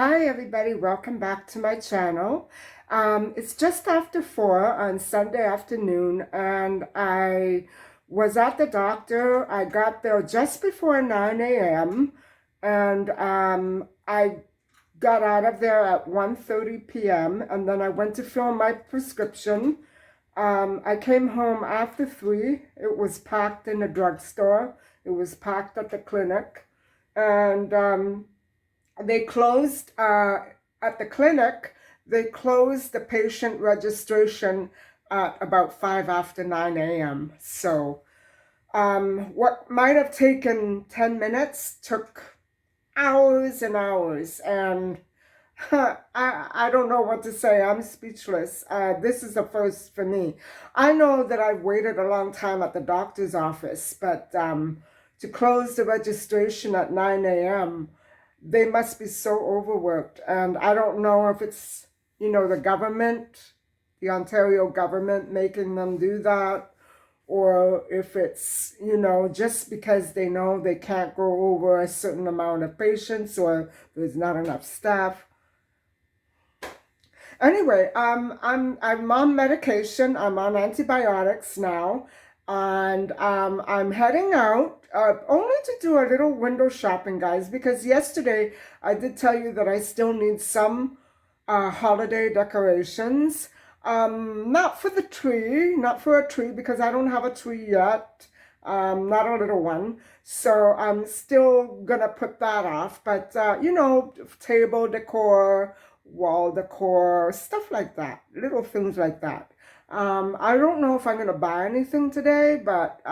Hi everybody, welcome back to my channel. It's just after 4 on Sunday afternoon and I was at the doctor. I got there just before 9 a.m. and I got out of there at 1:30 p.m. and then I went to fill my prescription. I came home after 3. It was packed in the drugstore. It was packed at the clinic and they closed at the clinic. They closed the patient registration at about 5 after 9 a.m. So what might have taken 10 minutes took hours and hours, and I don't know what to say. I'm speechless. This is a first for me. I know that I've waited a long time at the doctor's office, but to close the registration at 9 a.m., they must be so overworked. And I don't know if it's, the government, the Ontario government making them do that, or if it's, just because they know they can't go over a certain amount of patients or there's not enough staff. Anyway, I'm on medication. I'm on antibiotics now, and I'm heading out only to do a little window shopping, guys, because yesterday I did tell you that I still need some holiday decorations. Not for the tree, not for a tree, because I don't have a tree yet. Not a little one. So I'm still gonna put that off. But, table decor, wall decor, stuff like that, little things like that. I don't know if I'm gonna buy anything today, but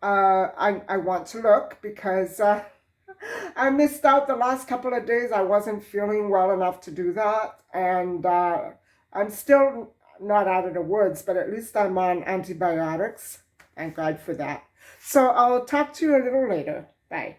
I want to look because I missed out the last couple of days. I wasn't feeling well enough to do that, and I'm still not out of the woods, but at least I'm on antibiotics. Thank God for that. So I'll talk to you a little later. Bye.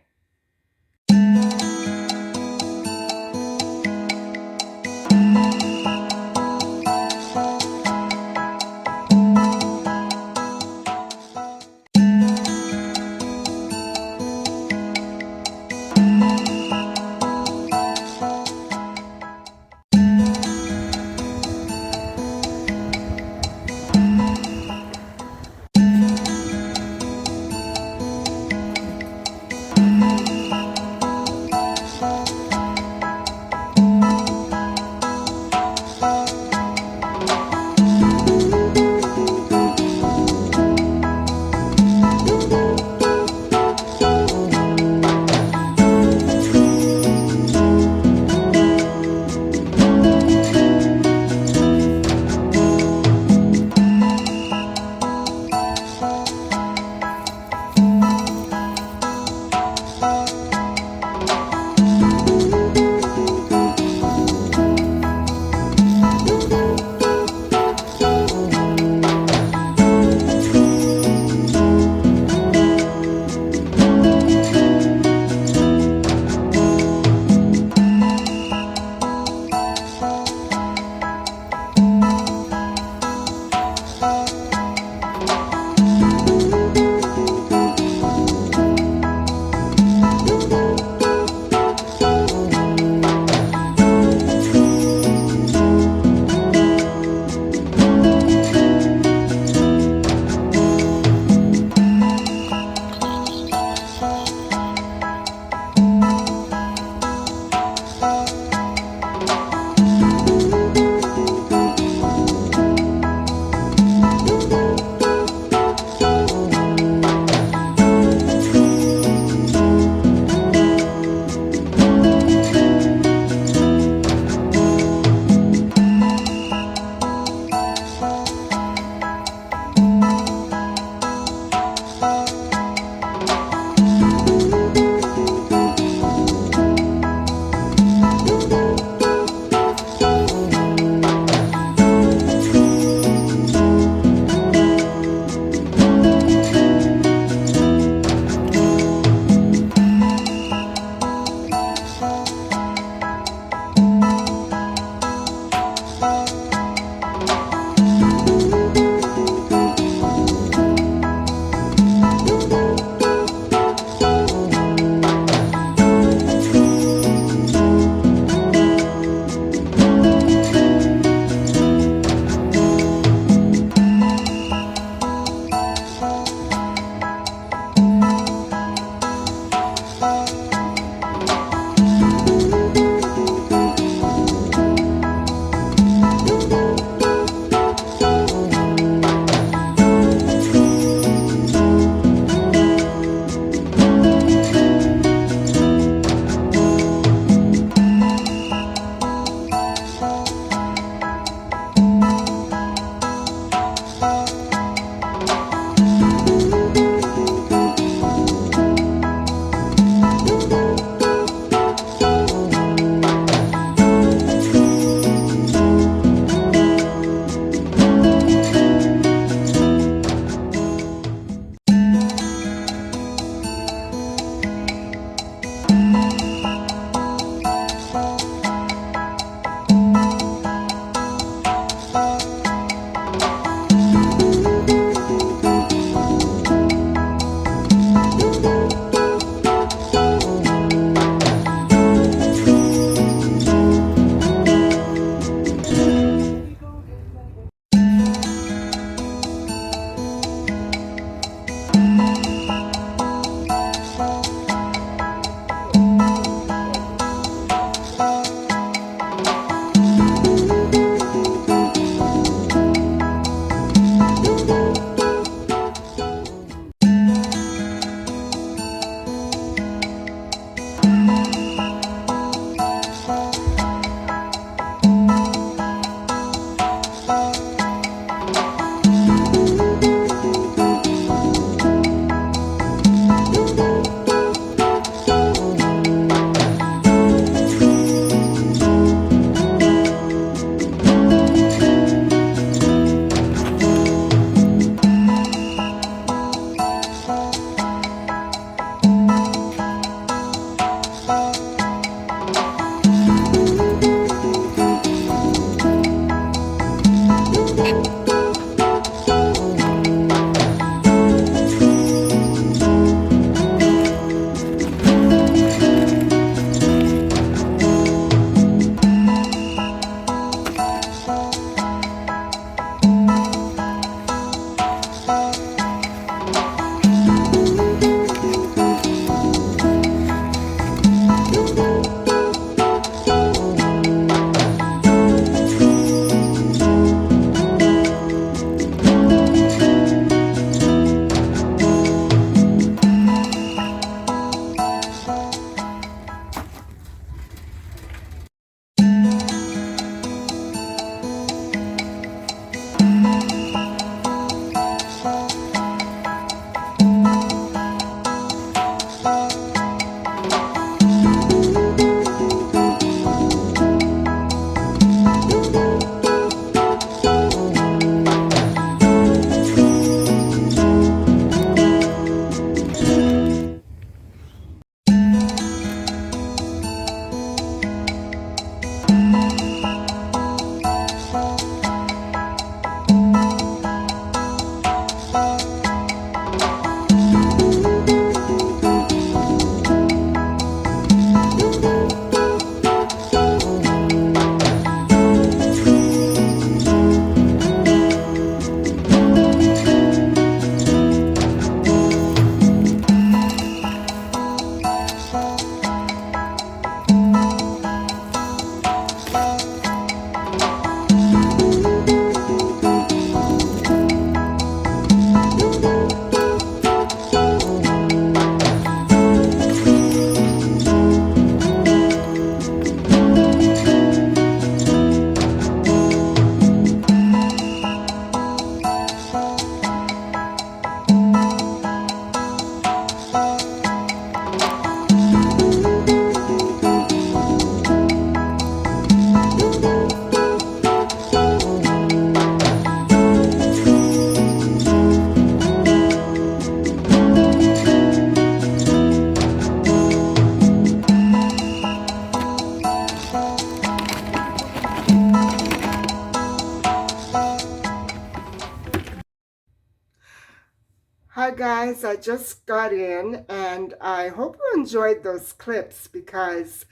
Hi guys, I just got in and I hope you enjoyed those clips because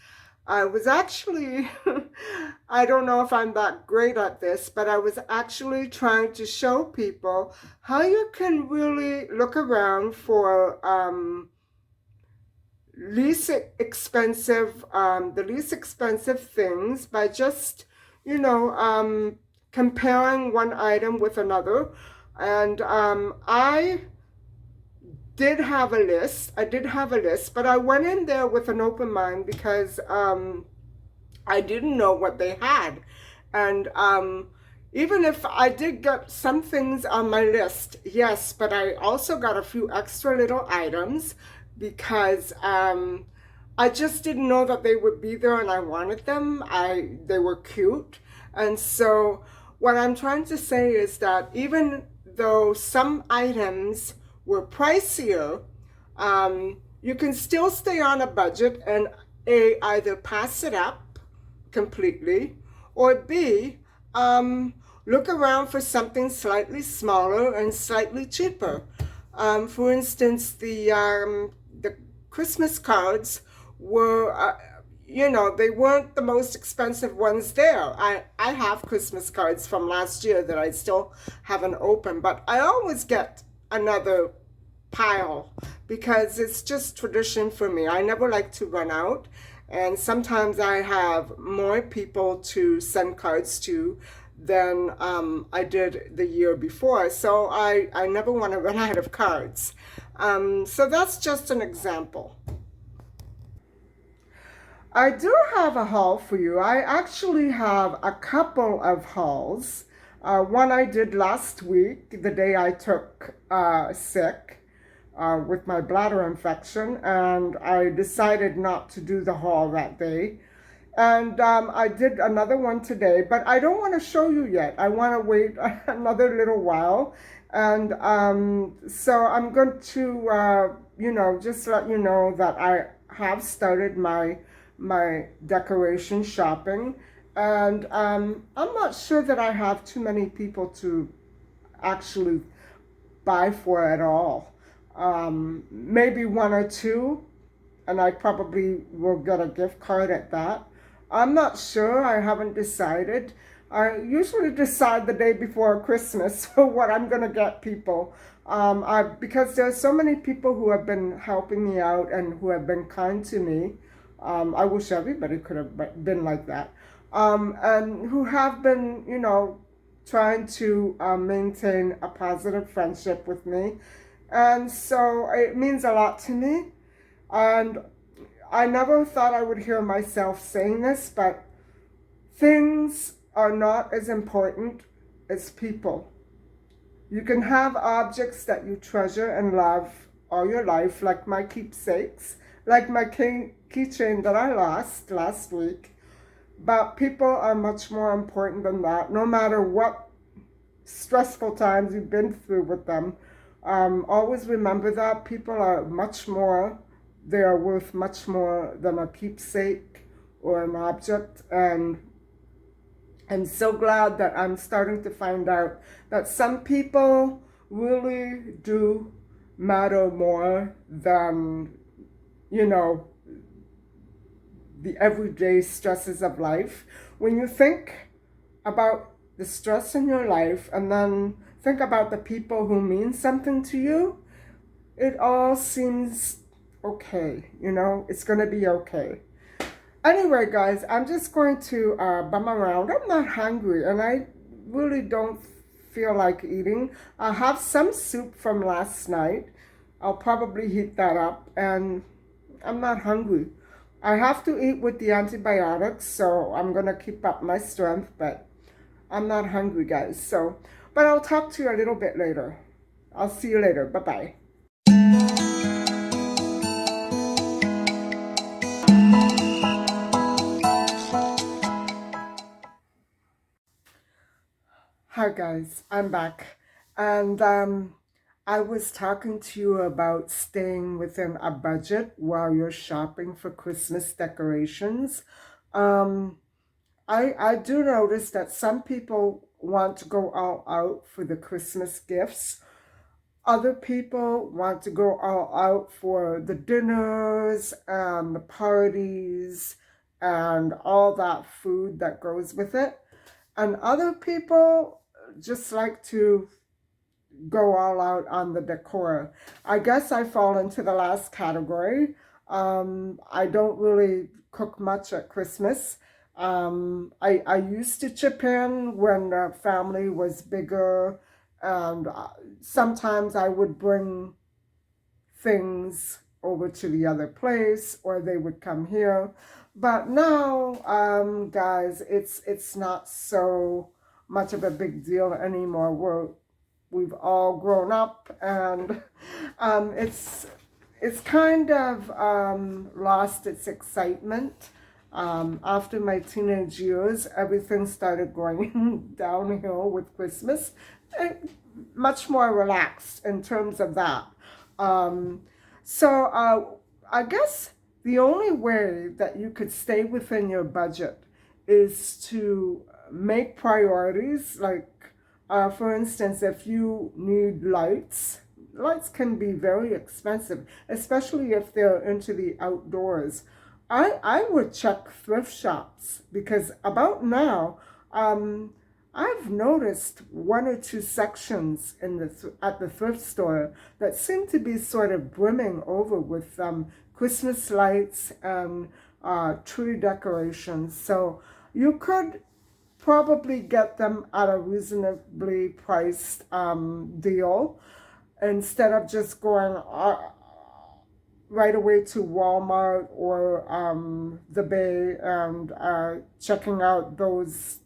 I was actually, I don't know if I'm that great at this, but I was actually trying to show people how you can really look around for the least expensive things by just, you know, comparing one item with another. And I did have a list, but I went in there with an open mind because I didn't know what they had. And even if I did get some things on my list, yes, but I also got a few extra little items because I just didn't know that they would be there and I wanted them. They were cute. And so what I'm trying to say is that even though some items were pricier, you can still stay on a budget and either pass it up completely, or B, look around for something slightly smaller and slightly cheaper. For instance, the Christmas cards were, they weren't the most expensive ones there. I have Christmas cards from last year that I still haven't opened, but I always get another pile because it's just tradition for me. I never like to run out, and sometimes I have more people to send cards to than I did the year before, so I never want to run out of cards. So that's just an example. I do have a haul for you. I actually have a couple of hauls. One I did last week, the day I took sick with my bladder infection, and I decided not to do the haul that day. And I did another one today, but I don't want to show you yet. I want to wait another little while. And so I'm going to, just let you know that I have started my decoration shopping. And I'm not sure that I have too many people to actually buy for at all. Maybe one or two, and I probably will get a gift card at that. I'm not sure. I haven't decided. I usually decide the day before Christmas what I'm going to get people. Because there are so many people who have been helping me out and who have been kind to me. I wish everybody could have been like that. And who have been, trying to maintain a positive friendship with me. And so it means a lot to me. And I never thought I would hear myself saying this, but things are not as important as people. You can have objects that you treasure and love all your life, like my keepsakes, like my keychain that I lost last week. But people are much more important than that, no matter what stressful times you've been through with them. Always remember that people are much more, they are worth much more than a keepsake or an object. And I'm so glad that I'm starting to find out that some people really do matter more than, the everyday stresses of life. When you think about the stress in your life and then think about the people who mean something to you, it all seems okay, it's going to be okay. Anyway, guys, I'm just going to bum around. I'm not hungry, and I really don't feel like eating. I have some soup from last night. I'll probably heat that up, and I'm not hungry. I have to eat with the antibiotics, so I'm going to keep up my strength, but I'm not hungry, guys. But I'll talk to you a little bit later. I'll see you later. Bye-bye. Hi guys, I'm back, and I was talking to you about staying within a budget while you're shopping for Christmas decorations. I do notice that some people want to go all out for the Christmas gifts. Other people want to go all out for the dinners and the parties and all that food that goes with it. And other people just like to go all out on the decor. I guess I fall into the last category. I don't really cook much at Christmas. I used to chip in when the family was bigger, and sometimes I would bring things over to the other place, or they would come here. But now, guys, it's not so much of a big deal anymore. We've all grown up, and it's kind of lost its excitement. After my teenage years, everything started going downhill with Christmas. Much more relaxed in terms of that. Um, so I guess the only way that you could stay within your budget is to make priorities. Like, for instance, if you need lights can be very expensive, especially if they're into the outdoors. I would check thrift shops because about now, I've noticed one or two sections in at the thrift store that seem to be sort of brimming over with Christmas lights and tree decorations. So you could probably get them at a reasonably priced deal instead of just going right away to Walmart or the Bay and checking out those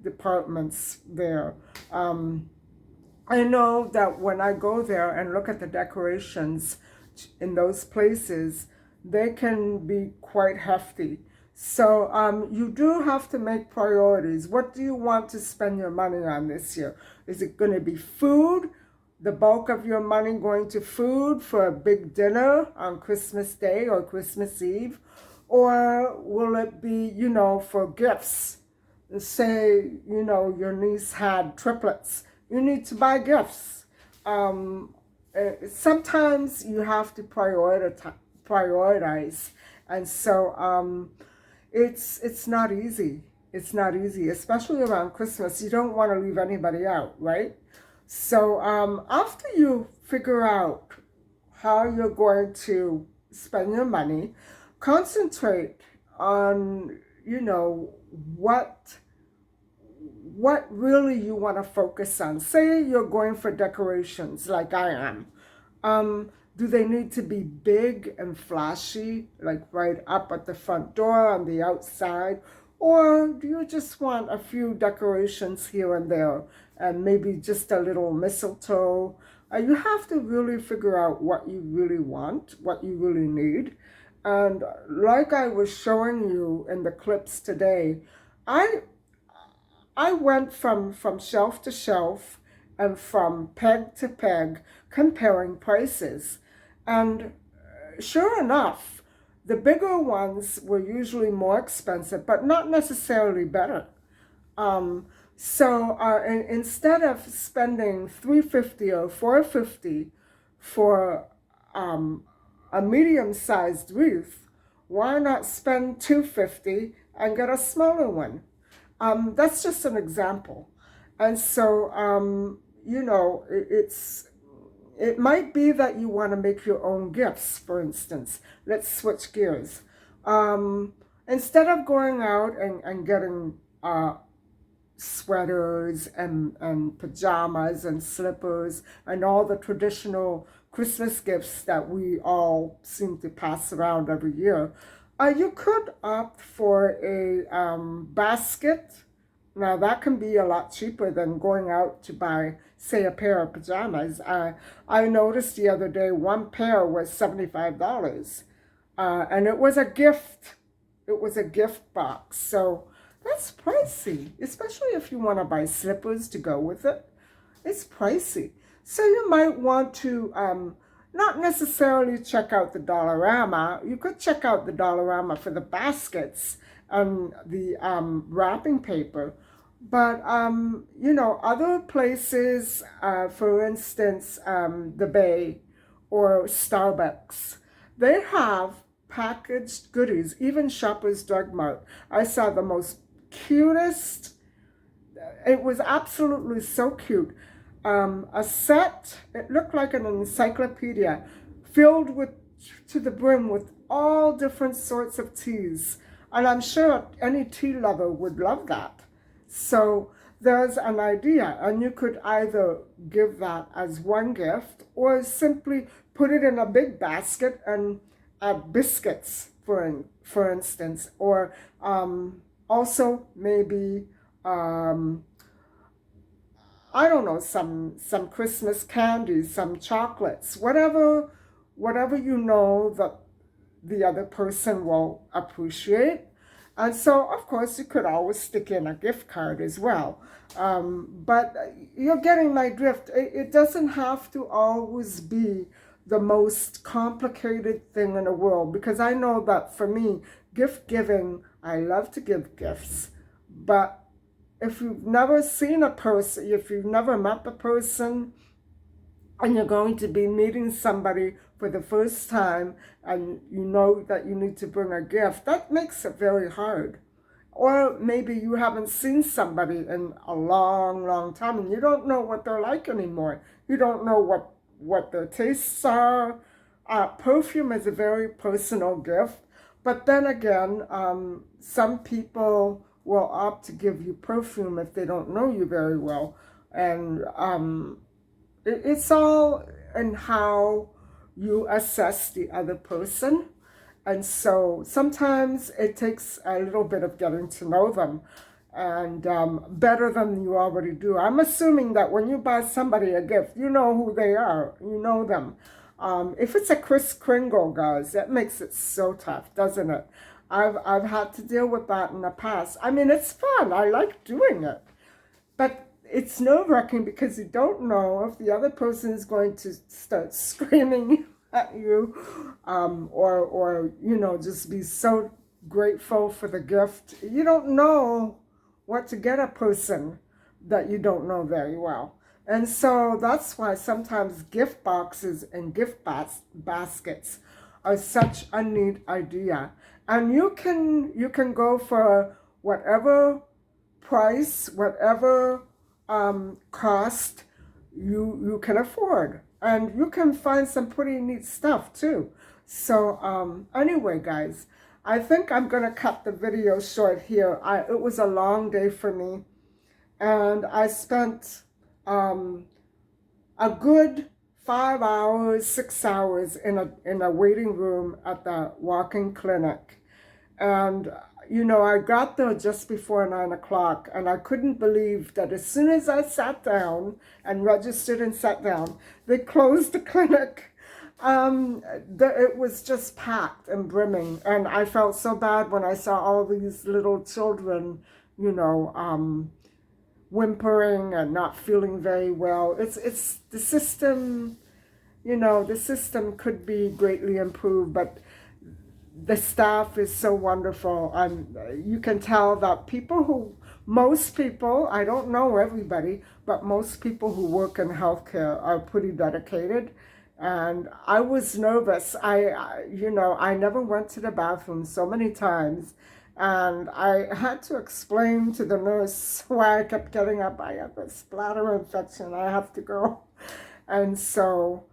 departments there. I know that when I go there and look at the decorations in those places, they can be quite hefty. So you do have to make priorities. What do you want to spend your money on this year? Is it going to be food? The bulk of your money going to food for a big dinner on Christmas Day or Christmas Eve? Or will it be, for gifts? Say, your niece had triplets. You need to buy gifts. Sometimes you have to prioritize. And so it's not easy. It's not easy, especially around Christmas. You don't want to leave anybody out, right? So after you figure out how you're going to spend your money, concentrate on, what really you want to focus on. Say you're going for decorations like I am. Do they need to be big and flashy, like right up at the front door on the outside? Or do you just want a few decorations here and there and maybe just a little mistletoe? You have to really figure out what you really want, what you really need. And like I was showing you in the clips today, I went from shelf to shelf and from peg to peg comparing prices. And sure enough, the bigger ones were usually more expensive, but not necessarily better. So instead of spending $350 or $450 for a medium-sized wreath, why not spend $250 and get a smaller one? That's just an example. And so, it might be that you want to make your own gifts, for instance. Let's switch gears. Instead of going out and getting sweaters and pajamas and slippers and all the traditional Christmas gifts that we all seem to pass around every year, you could opt for a basket. Now that can be a lot cheaper than going out to buy, say, a pair of pajamas. I noticed the other day one pair was $75, and it was a gift. It was a gift box, so that's pricey, especially if you want to buy slippers to go with it. It's pricey. So you might want to not necessarily check out the Dollarama. You could check out the Dollarama for the baskets and the wrapping paper. But, you know, other places, for instance, the Bay or Starbucks, they have packaged goodies, even Shoppers Drug Mart. I saw the most cutest, it was absolutely so cute. A set, it looked like an encyclopedia filled with to the brim with all different sorts of teas. And I'm sure any tea lover would love that. So there's an idea, and you could either give that as one gift or simply put it in a big basket and biscuits, for instance, or also maybe I don't know, some Christmas candies, some chocolates, whatever you know that the other person will appreciate. And so, of course, you could always stick in a gift card as well. But you're getting my drift. It doesn't have to always be the most complicated thing in the world, because I know that for me, gift giving, I love to give gifts. But if you've never seen a person, if you've never met the person, and you're going to be meeting somebody for the first time, and you know that you need to bring a gift, that makes it very hard. Or maybe you haven't seen somebody in a long, long time, and you don't know what they're like anymore. You don't know what their tastes are. Perfume is a very personal gift. But then again, some people will opt to give you perfume if they don't know you very well. And it's all in how you assess the other person. And so sometimes it takes a little bit of getting to know them, and better than you already do. I'm assuming that when you buy somebody a gift, you know who they are, you know them. If it's a Kris Kringle, guys, that makes it so tough, doesn't it? I've had to deal with that in the past. I mean, it's fun. I like doing it. But it's nerve-wracking because you don't know if the other person is going to start screaming at you, or you know, just be so grateful for the gift. You don't know what to get a person that you don't know very well. And so that's why sometimes gift boxes and gift baskets are such a neat idea. And you can go for whatever price, whatever cost you can afford, and you can find some pretty neat stuff too. So anyway, guys, I think I'm gonna cut the video short here. It was a long day for me, and I spent a good 5 hours, 6 hours in a waiting room at the walk-in clinic. And, you know, I got there just before 9 o'clock, and I couldn't believe that as soon as I sat down and registered and sat down, they closed the clinic. It was just packed and brimming, and I felt so bad when I saw all these little children, you know, whimpering and not feeling very well. It's the system, you know, the system could be greatly improved, but the staff is so wonderful. You can tell that most people, I don't know everybody, but most people who work in healthcare are pretty dedicated. And I was nervous. You know, I never went to the bathroom so many times. And I had to explain to the nurse why I kept getting up. I have a bladder infection. I have to go. And so,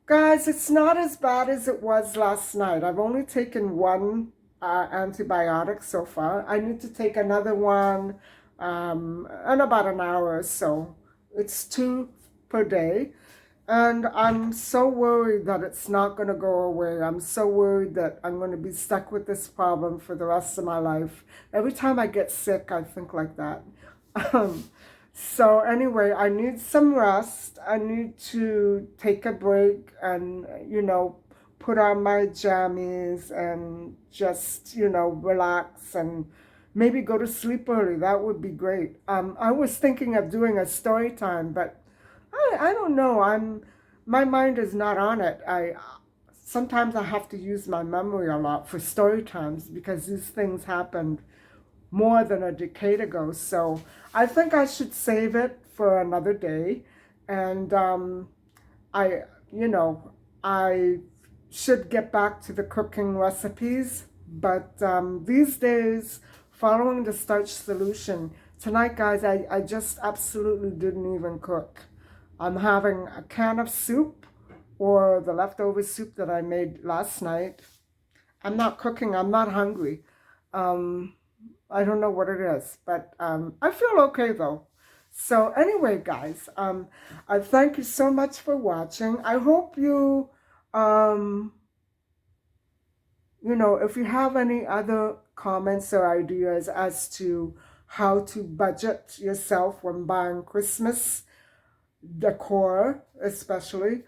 guys, it's not as bad as it was last night. I've only taken one antibiotic so far. I need to take another one in about an hour or so. It's 2 per day. And I'm so worried that it's not going to go away. I'm so worried that I'm going to be stuck with this problem for the rest of my life. Every time I get sick, I think like that. So anyway, I need some rest. I need to take a break and, you know, put on my jammies and just, you know, relax and maybe go to sleep early. That would be great. I was thinking of doing a story time, but I don't know. My mind is not on it. Sometimes I have to use my memory a lot for story times because these things happened more than a decade ago. So I think I should save it for another day. And I, you know, I should get back to the cooking recipes. But these days, following the starch solution, tonight, guys, I just absolutely didn't even cook. I'm having a can of soup or the leftover soup that I made last night. I'm not cooking. I'm not hungry. Um, I don't know what it is, but I feel okay though. So anyway, guys, I thank you so much for watching. I hope you, um, if you have any other comments or ideas as to how to budget yourself when buying Christmas decor, especially,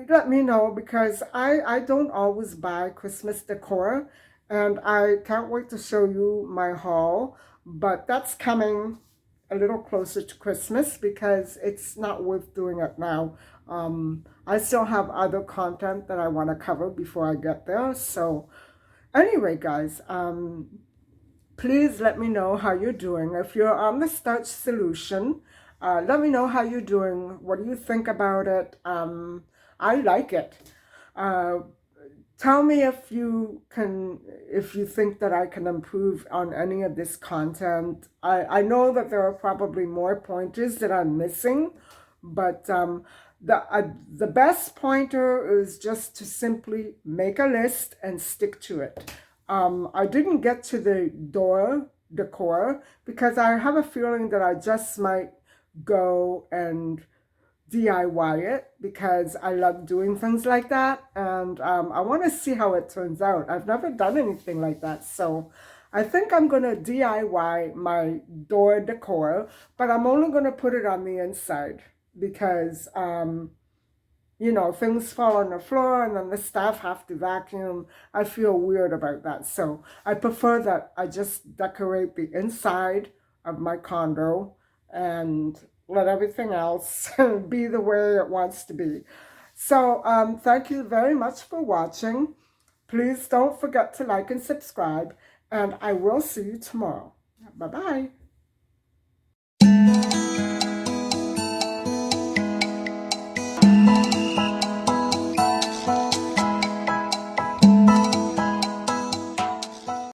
let me know, because I don't always buy Christmas decor, and I can't wait to show you my haul, but that's coming a little closer to Christmas because it's not worth doing it now. I still have other content that I want to cover before I get there. So anyway, guys, please let me know how you're doing. If you're on the starch solution, let me know how you're doing. What do you think about it? I like it. Uh, Tell me if you think that I can improve on any of this content. I know that there are probably more pointers that I'm missing, but the best pointer is just to simply make a list and stick to it. I didn't get to the door decor because I have a feeling that I just might go and DIY it because I love doing things like that, and I want to see how it turns out. I've never done anything like that, so I think I'm going to DIY my door decor, but I'm only going to put it on the inside because things fall on the floor and then the staff have to vacuum. I feel weird about that. So I prefer that I just decorate the inside of my condo and let everything else be the way it wants to be. So thank you very much for watching. Please don't forget to like and subscribe, and I will see you tomorrow. Bye-bye.